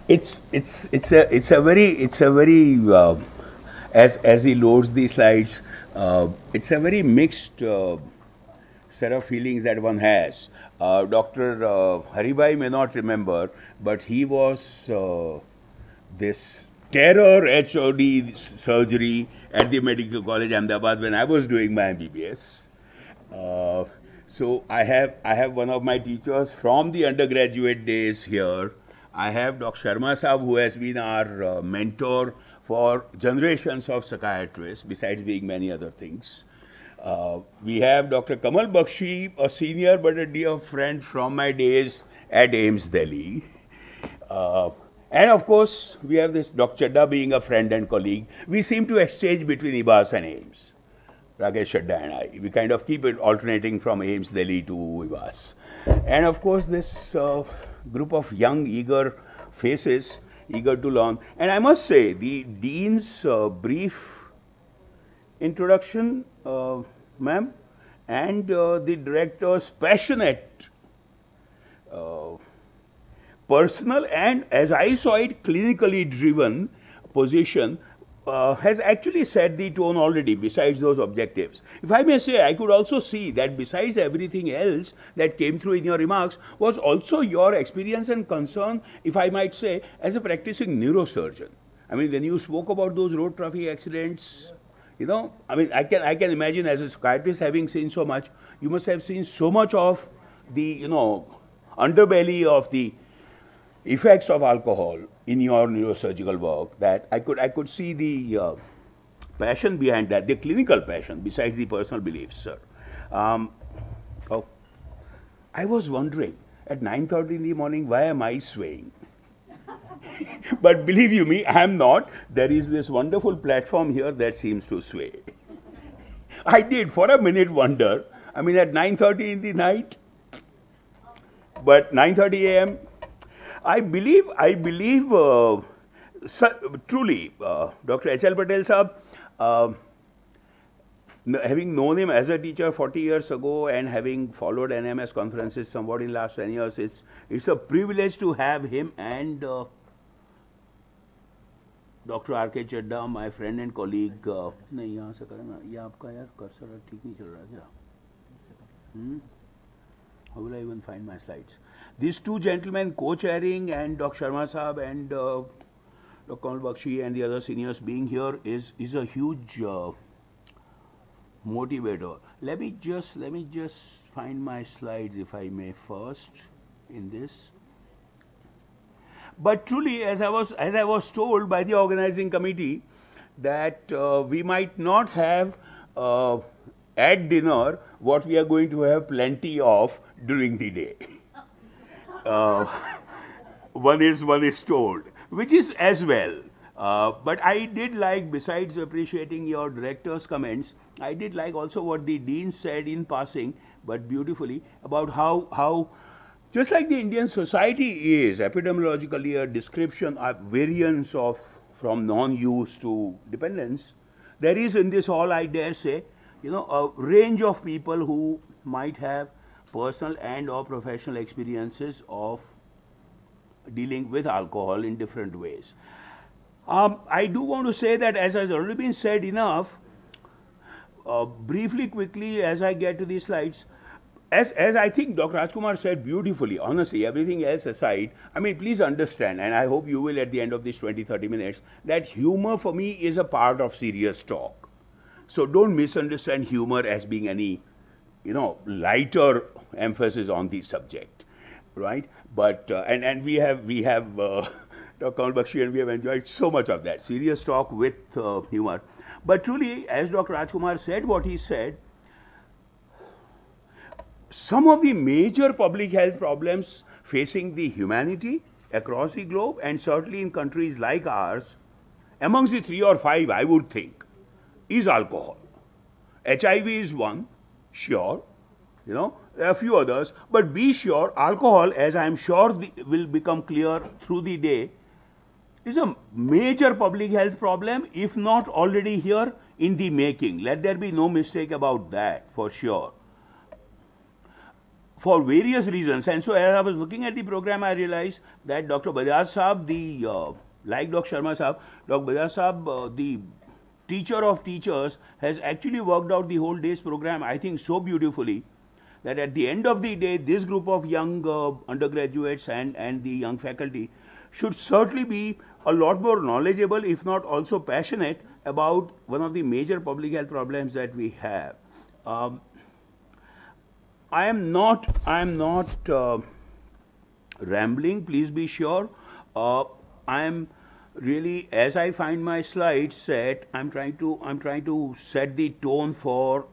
it's a very as he loads the slides, it's a very mixed set of feelings that one has. Dr. Haribhai may not remember, but he was this terror HOD surgery at the Medical College Ahmedabad when I was doing my MBBS. Uh, so I have one of my teachers from the undergraduate days here. I have Dr. Sharma Saab, who has been our mentor for generations of psychiatrists, besides being many other things. We have Dr. Kamal Bakshi, a senior but a dear friend from my days at AIMS Delhi. Uh, and of course, we have this Dr. Chadda being a friend and colleague. We seem to exchange between IBAS and AIMS. Rakesh Chadda and I. We kind of keep it alternating from AIMS Delhi to IBAS. And of course, this group of young, eager faces, eager to learn. And I must say, the Dean's brief introduction, ma'am, and the director's passionate, personal, and as I saw it, clinically driven position has actually set the tone already, besides those objectives. If I may say, I could also see that besides everything else that came through in your remarks was also your experience and concern, if I might say, as a practicing neurosurgeon. I mean, when you spoke about those road traffic accidents, you know, I mean, I can imagine as a psychiatrist having seen so much, you must have seen so much of the, you know, underbelly of the effects of alcohol in your neurosurgical work that I could see the passion behind that, the clinical passion besides the personal beliefs, sir. Um, oh, I was wondering at 9:30 in the morning, why am I swaying? But believe you me, I am not. There is this wonderful platform here that seems to sway. I did for a minute wonder. I mean, at 9:30 in the night, but 9:30 a.m. I believe, truly, Dr. H.L. Patel Saab, having known him as a teacher 40 years ago and having followed NMS conferences somewhat in last 10 years, it's a privilege to have him and Dr. R.K. Chadda, my friend and colleague. नहीं यहाँ से करना, ये आपका यार cursor ठीक नहीं चल रहा क्या? How will I even find my slides? These two gentlemen co-chairing and Dr. Sharma Saab and Dr. Kamal Bakshi and the other seniors being here is a huge motivator. Let me just find my slides, if I may, first in this. But truly, as I was told by the organizing committee, that we might not have at dinner what we are going to have plenty of during the day. One is told, which is as well. But I did like, besides appreciating your director's comments, I did like also what the dean said in passing, but beautifully, about how just like the Indian society is epidemiologically a description of variance of from non-use to dependence, there is in this all, I dare say, you know, a range of people who might have personal and or professional experiences of dealing with alcohol in different ways. I do want to say that, as has already been said enough, briefly, quickly, as I get to these slides, as I think Dr. Rajkumar said beautifully, honestly, everything else aside, I mean, please understand, and I hope you will at the end of these 20-30 minutes, that humor for me is a part of serious talk. So don't misunderstand humor as being any, you know, lighter emphasis on the subject, right? But and we have Dr. Kamal Bakshi and we have enjoyed so much of that serious talk with humor. But truly, as Dr. Rajkumar said what he said, some of the major public health problems facing the humanity across the globe, and certainly in countries like ours, amongst the 3 or 5, I would think, is alcohol. HIV is one, sure, you know, there are a few others, but be sure, alcohol, as I am sure will become clear through the day, is a major public health problem, if not already here, in the making. Let there be no mistake about that, for sure. for various reasons. And so as I was looking at the program, I realized that Dr. Bajaj Saab, like Dr. Sharma Saab, Dr. Bajaj Saab, the teacher of teachers, has actually worked out the whole day's program, I think, so beautifully that at the end of the day, this group of young undergraduates and the young faculty should certainly be a lot more knowledgeable, if not also passionate, about one of the major public health problems that we have. I am not rambling, please be sure. I am really, as I find my slides set, I'm trying to set the tone for.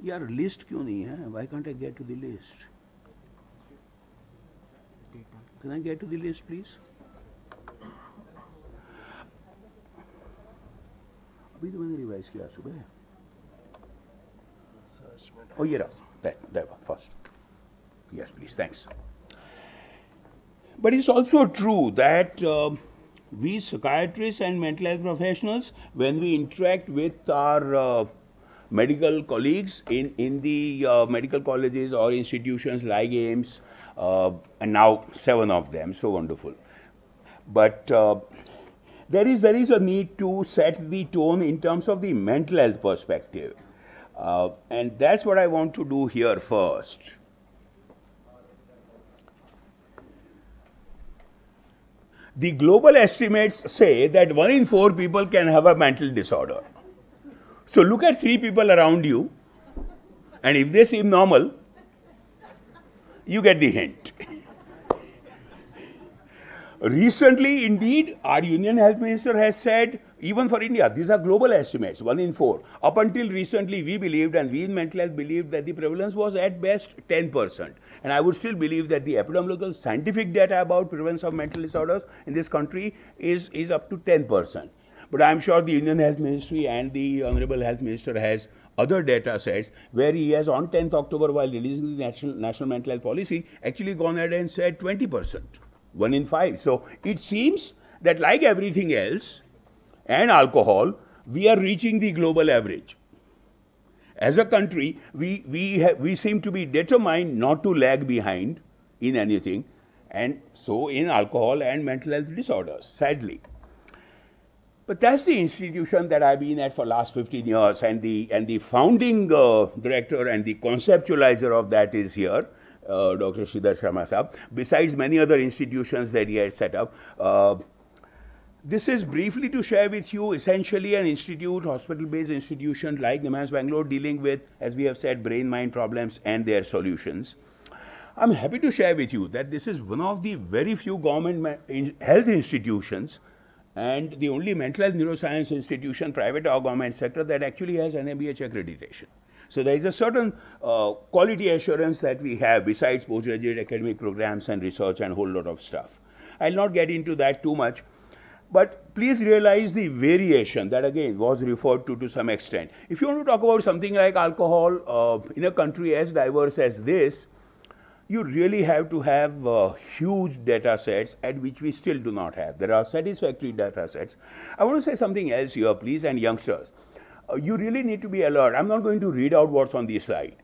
यार list क्यों नहीं है? Why can't I get to the list? Can I get to the list, please? अभी तो मैंने revise किया सुबह. Oh, yeah, that one first. Yes, please, thanks. But it's also true that we psychiatrists and mental health professionals, when we interact with our medical colleagues in the medical colleges or institutions like AIIMS, and now 7 of them, so wonderful. But there is a need to set the tone in terms of the mental health perspective. And that's what I want to do here first. The global estimates say that 1 in 4 people can have a mental disorder. So look at 3 people around you, and if they seem normal, you get the hint. Recently, indeed, our Union Health Minister has said, even for India, these are global estimates, 1 in 4. Up until recently, we believed, and we in mental health believed, that the prevalence was at best 10%. And I would still believe that the epidemiological scientific data about prevalence of mental disorders in this country is up to 10%. But I am sure the Union Health Ministry and the Honorable Health Minister has other data sets where he has on 10th October, while releasing the National Mental Health Policy, actually gone ahead and said 20%. 1 in 5. So it seems that, like everything else and alcohol, we are reaching the global average. As a country, we seem to be determined not to lag behind in anything, and so in alcohol and mental health disorders, sadly. But that's the institution that I've been at for last 15 years, and the founding director and the conceptualizer of that is here. Dr. Sridhar Sharma Saab, besides many other institutions that he has set up. This is briefly to share with you essentially an institute, hospital-based institution like NIMHANS Bangalore, dealing with, as we have said, brain-mind problems and their solutions. I'm happy to share with you that this is one of the very few government health institutions and the only mental health neuroscience institution, private or government sector, that actually has NABH accreditation. So there is a certain quality assurance that we have besides postgraduate academic programs and research and a whole lot of stuff. I'll not get into that too much, but please realize the variation that again was referred to some extent. If you want to talk about something like alcohol in a country as diverse as this, you really have to have huge data sets, at which we still do not have. There are satisfactory data sets. I want to say something else here, please, and youngsters. You really need to be alert. I'm not going to read out what's on the slide.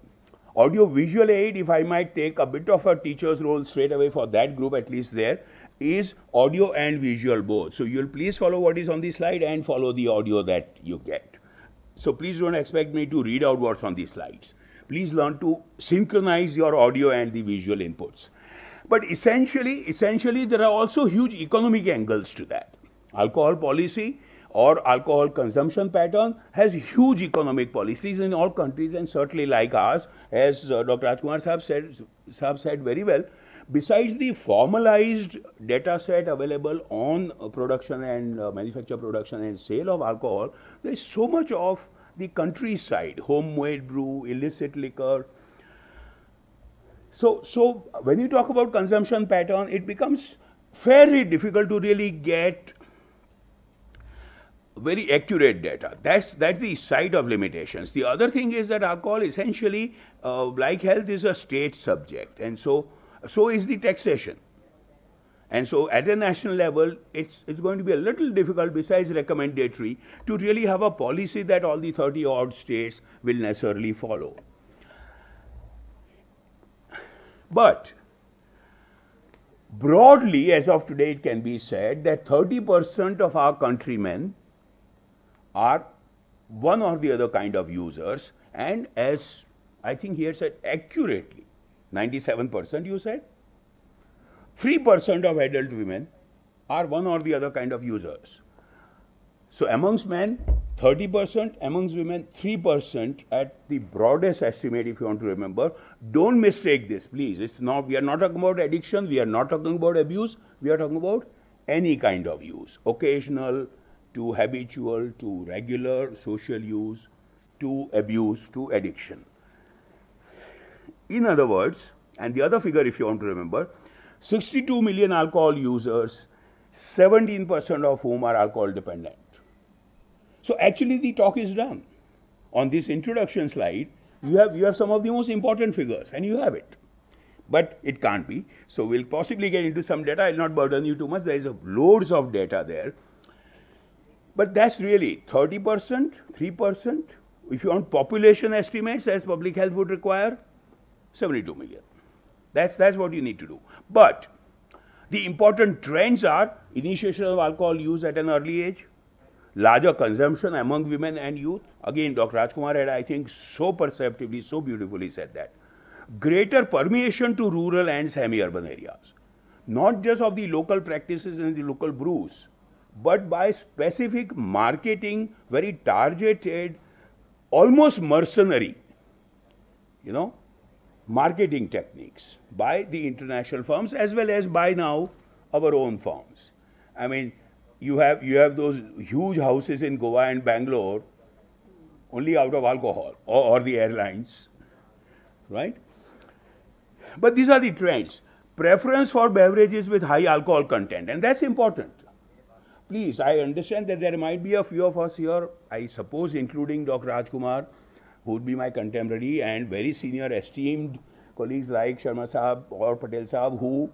Audio visual aid, if I might take a bit of a teacher's role straight away for that group, at least there, is audio and visual both. So you'll please follow what is on the slide and follow the audio that you get. So please don't expect me to read out what's on the slides. Please learn to synchronize your audio and the visual inputs. But essentially there are also huge economic angles to that. Alcohol policy or alcohol consumption pattern has huge economic policies in all countries, and certainly like ours, as Dr. Rajkumar Saab said very well. Besides the formalized data set available on production and manufacture, production and sale of alcohol, there is so much of the countryside, homemade brew, illicit liquor. So when you talk about consumption pattern, it becomes fairly difficult to really get very accurate data. That's the side of limitations. The other thing is that alcohol essentially, like health, is a state subject, and so is the taxation. And so at a national level, it's going to be a little difficult, besides recommendatory, to really have a policy that all the 30 odd states will necessarily follow. But broadly, as of today, it can be said that 30% of our countrymen are one or the other kind of users, and as I think here said accurately, 97% you said, 3% of adult women are one or the other kind of users. So amongst men, 30%, amongst women, 3% at the broadest estimate, if you want to remember. Don't mistake this, please. It's not, we are not talking about addiction, we are not talking about abuse, we are talking about any kind of use, occasional to habitual to regular social use to abuse to addiction. In other words, and the other figure if you want to remember, 62 million alcohol users, 17% of whom are alcohol dependent. So actually the talk is done. On this introduction slide, you have some of the most important figures, and you have it. But it can't be. So we'll possibly get into some data. I'll not burden you too much. There is loads of data there. But that's really 30%, 3%. If you want population estimates, as public health would require, 72 million. That's what you need to do. But the important trends are initiation of alcohol use at an early age, larger consumption among women and youth. Again, Dr. Rajkumar had, I think, so perceptively, so beautifully said that. Greater permeation to rural and semi-urban areas, not just of the local practices and the local brews, but by specific marketing, very targeted, almost mercenary, marketing techniques by the international firms as well as by now our own firms. I mean, you have those huge houses in Goa and Bangalore only out of alcohol or the airlines, right? But these are the trends. Preference for beverages with high alcohol content, and that's important. Please, I understand that there might be a few of us here, I suppose including Dr. Rajkumar, who would be my contemporary, and very senior esteemed colleagues like Sharma Sahab or Patel Sahab, who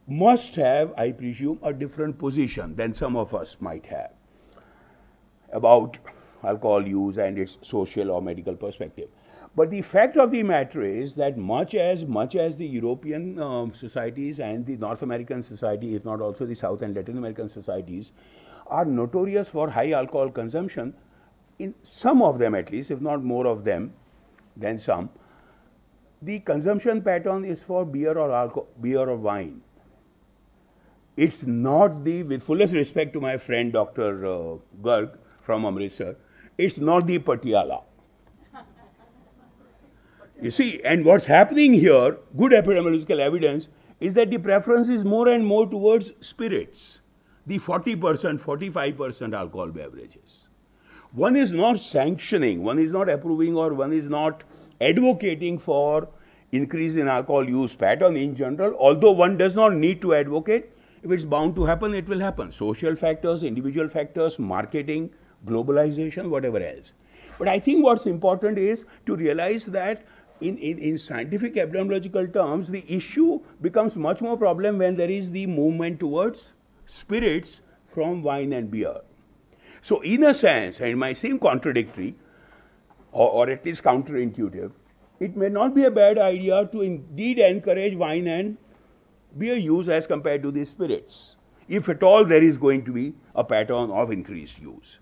must have, I presume, a different position than some of us might have about alcohol use and its social or medical perspective. But the fact of the matter is that much as the European societies and the North American society, if not also the South and Latin American societies, are notorious for high alcohol consumption, in some of them at least, if not more of them than some, the consumption pattern is for beer or wine. It's not the, with fullest respect to my friend Dr. Garg from Amritsar, it's not the Patiala. You see, and what's happening here, good epidemiological evidence, is that the preference is more and more towards spirits, the 40%, 45% alcohol beverages. One is not sanctioning, one is not approving, or one is not advocating for increase in alcohol use pattern in general, although one does not need to advocate. If it's bound to happen, it will happen. Social factors, individual factors, marketing, globalization, whatever else. But I think what's important is to realize that in scientific epidemiological terms, the issue becomes much more problem when there is the movement towards spirits from wine and beer. So in a sense, and it might seem contradictory, or at least counterintuitive, it may not be a bad idea to indeed encourage wine and beer use as compared to the spirits, if at all there is going to be a pattern of increased use.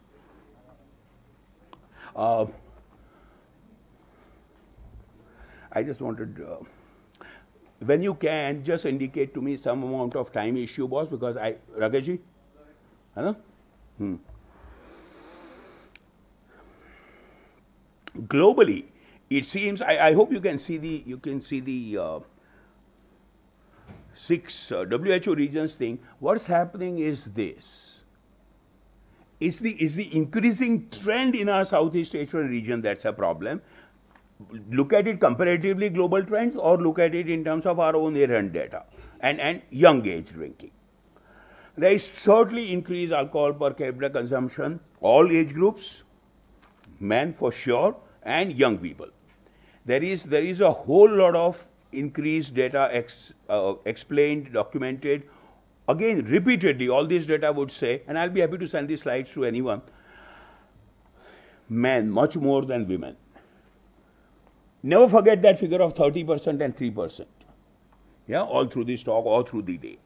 I just wanted, when you can, just indicate to me some amount of time issue, boss, because Ragaji? Hello? Globally, it seems, I hope you can see the, 6 WHO regions thing. What's happening is this. Is the increasing trend in our Southeast Asian region that's a problem. Look at it comparatively global trends, or look at it in terms of our own errand data and young age drinking. There is certainly increased alcohol per capita consumption, all age groups, men for sure, and young people. There is a whole lot of increased data explained, documented again, repeatedly, all this data would say, and I'll be happy to send these slides to anyone, men much more than women. Never forget that figure of 30% and 3%. Yeah, all through this talk, all through the day.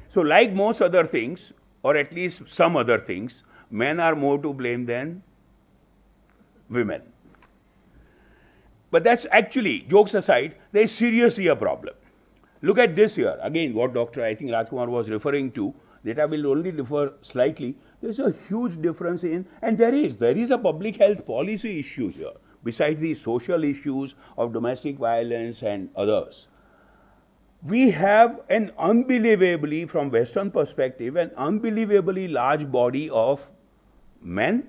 So like most other things, or at least some other things, men are more to blame than women. But that's actually, jokes aside, there is seriously a problem. Look at this here. Again, what Dr. I think Rajkumar was referring to, data will only differ slightly. There's a huge difference in, and there is a public health policy issue here, besides the social issues of domestic violence and others. We have an unbelievably, from Western perspective, an unbelievably large body of men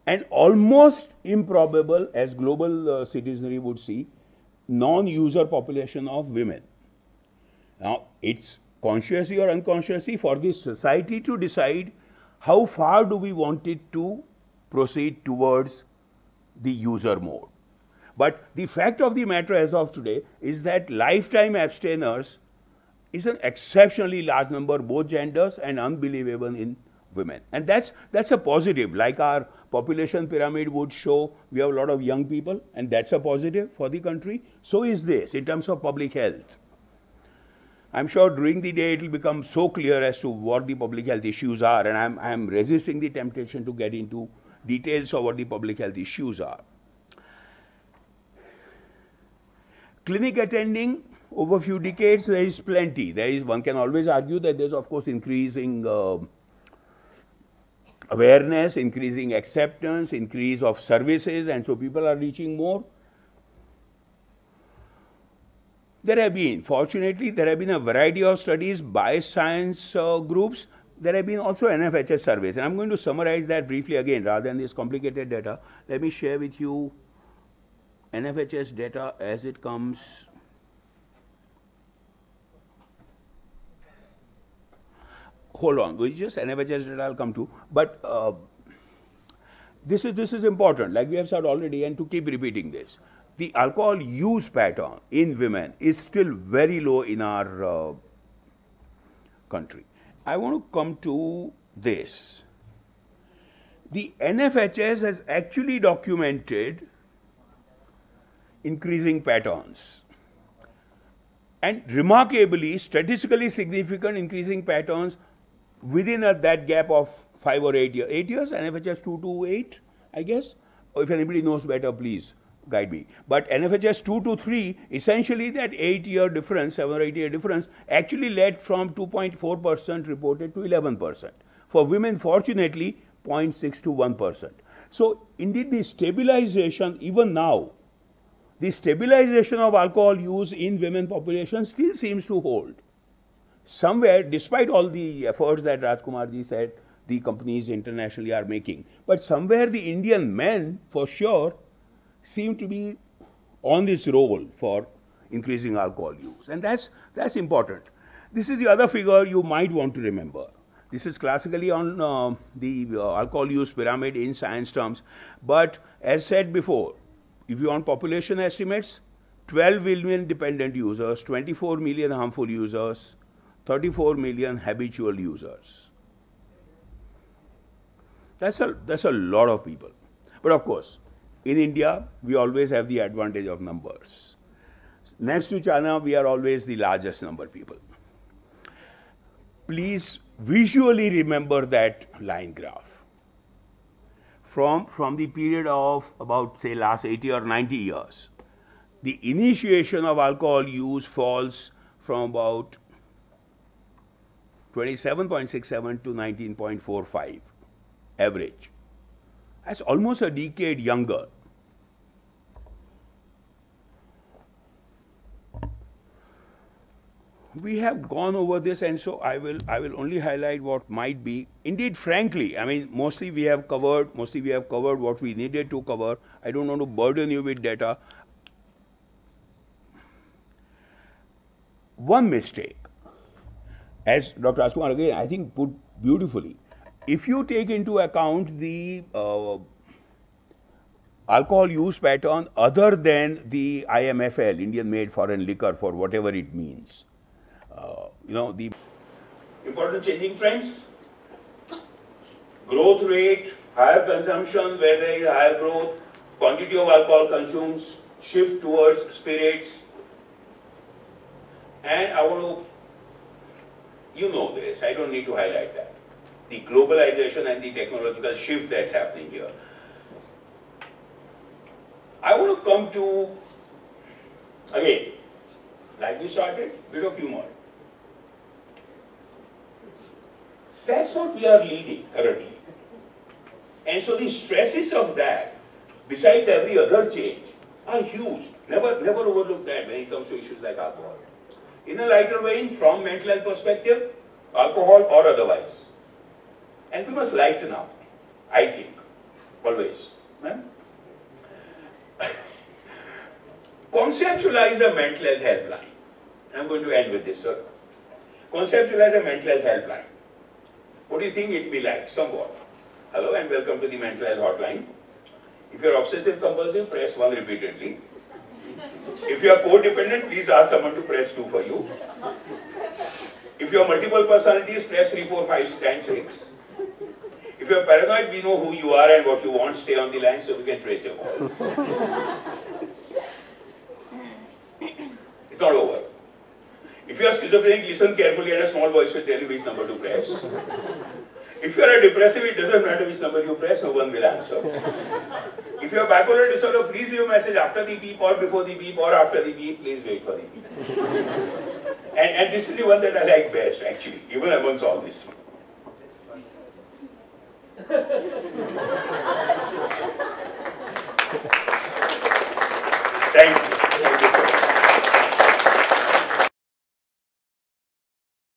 and almost improbable, as global citizenry would see, non-user population of women. Now, it's consciously or unconsciously for this society to decide how far do we want it to proceed towards the user mode. But the fact of the matter as of today is that lifetime abstainers is an exceptionally large number, both genders, and unbelievable in women. And that's a positive. Like our population pyramid would show, we have a lot of young people, and that's a positive for the country. So is this in terms of public health. I'm sure during the day it will become so clear as to what the public health issues are, and I'm resisting the temptation to get into details of what the public health issues are. Clinic attending over a few decades, there is plenty. One can always argue that there's of course increasing awareness, increasing acceptance, increase of services, and so people are reaching more. Fortunately, there have been a variety of studies by science groups. There have been also NFHS surveys, and I'm going to summarize that briefly again rather than this complicated data. Let me share with you NFHS data as it comes. Hold on, we just NFHS data I'll come to, but this is important, like we have said already, and to keep repeating this. The alcohol use pattern in women is still very low in our country. I want to come to this. The NFHS has actually documented increasing patterns, and remarkably, statistically significant increasing patterns within that gap of 5 or 8 years. 8 years, NFHS 2 to 8, I guess. Or if anybody knows better, please guide me. But NFHS 2 to 3, essentially that 8-year difference, 7 or 8-year difference, actually led from 2.4% reported to 11%. For women, fortunately, 0.6 to 1%. So indeed, the stabilization, even now, the stabilization of alcohol use in women population still seems to hold. Somewhere, despite all the efforts that Rajkumarji said the companies internationally are making, but somewhere the Indian men, for sure, seem to be on this roll for increasing alcohol use, and that's important. This is the other figure you might want to remember. This is classically on the alcohol use pyramid in science terms, but as said before, if you want population estimates, 12 million dependent users, 24 million harmful users, 34 million habitual users. That's a lot of people. But of course, in India, we always have the advantage of numbers. Next to China, we are always the largest number of people. Please visually remember that line graph. From the period of about, say, last 80 or 90 years, the initiation of alcohol use falls from about 27.67 to 19.45 average. That's almost a decade younger. We have gone over this, and so I will only highlight what might be. Indeed, frankly, I mean, mostly we have covered what we needed to cover. I don't want to burden you with data. One mistake, as Dr. Rajkumar again, I think, put beautifully, if you take into account the alcohol use pattern other than the IMFL, Indian Made Foreign Liquor, for whatever it means, Important changing trends. Growth rate, higher consumption where there is higher growth, quantity of alcohol consumed, shift towards spirits. And I want to, you know this, I don't need to highlight that. The globalization and the technological shift that's happening here. I want to come to, again, like we started, bit of humor. That's what we are leading currently. And so the stresses of that, besides every other change, are huge. Never overlook that when it comes to issues like alcohol. In a lighter vein, from mental health perspective, alcohol or otherwise. And we must lighten up, I think, always. Conceptualize a mental health helpline. I'm going to end with this, sir. Conceptualize a mental health helpline. What do you think it will be like? Somewhat. Hello and welcome to the mental health hotline. If you're obsessive compulsive, press 1 repeatedly. If you are codependent, please ask someone to press 2 for you. If you have multiple personalities, press 3, 4, 5, and 6. If you are paranoid, we know who you are and what you want. Stay on the line so we can trace your call. It's not over. If you are schizophrenic, listen carefully and a small voice will tell you which number to press. If you are a depressive, it doesn't matter which number you press, no one will answer. If you have bipolar disorder, please leave a message after the beep or before the beep or after the beep, please wait for the beep. And this is the one that I like best actually, even amongst all these.